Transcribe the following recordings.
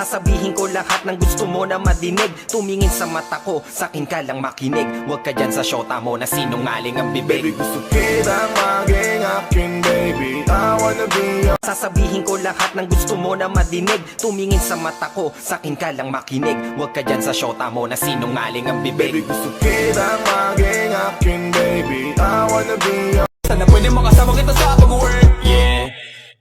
Sasabihin ko lahat ng gusto mo na madinig. Tumingin sa mata ko, sakin ka lang makinig. Huwag ka dyan sa syota mo na sinungaling ang bibig. Baby, gusto kitang maging akin, baby. I wanna be your... Sasabihin ko lahat ng gusto mo na madinig. Tumingin sa mata ko, sakin ka lang makinig. Huwag ka dyan sa syota mo na sinungaling ang bibig. Baby, gusto kitang maging akin, baby. I wanna be your... Sana pwede makasama kita sa pag-work, yeah.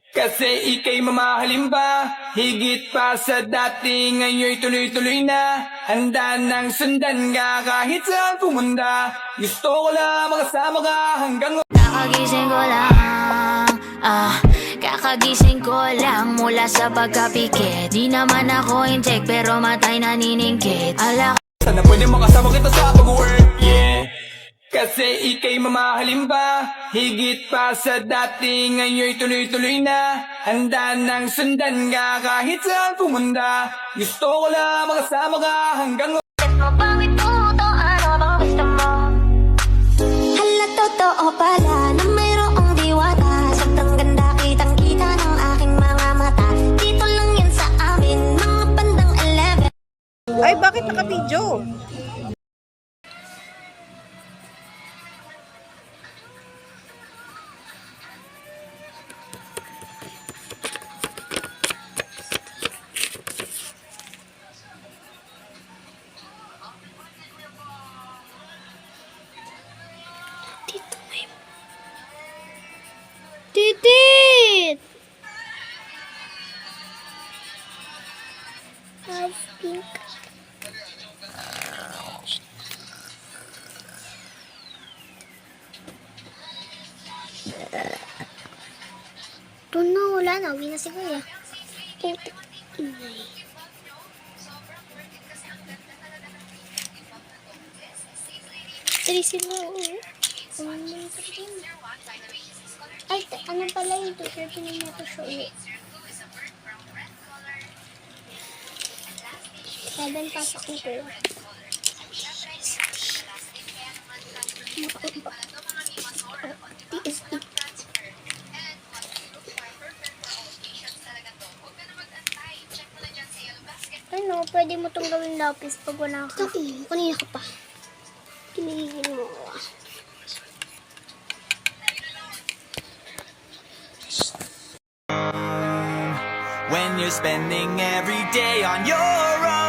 Kasi ika'y mamahalin ba? Higit pa sa dati, ngayon'y tuloy-tuloy na. Handa nang sundan ka kahit saan pumunta. Gusto ko lang makasama ka hanggang... Kakagising ko lang, kakagising ko lang mula sa pagkapikit. Di naman ako inject pero matay naniningkit. Sana pwede makasama kita sa pag-work, yeah. Kasi ika'y mamahalin ba? Higit pa sa dati, ngayon'y tuloy-tuloy na. Handa nang sundan ka kahit saan pumunta. Gusto ko lang makasama ka hanggang... Bakit to ano bang gusto mo? Hala, totoo pala na mayroong diwata. Sobrang ganda kitang-kita ng aking mga mata. Dito lang yan sa amin, mga bandang 11. Ay, bakit naka-video? Titit! Pink. Ito na, wala na. Uwi na si Kuya. Trisin mo. Ay, ano pala yung tutor? Tinan mo ko siya ulit. 7 pasak nito. TST. Ano, pwede mo itong gawin lapis pag wala ka. Kanina ka pa. Kinigil mo. When you're spending every day on your own,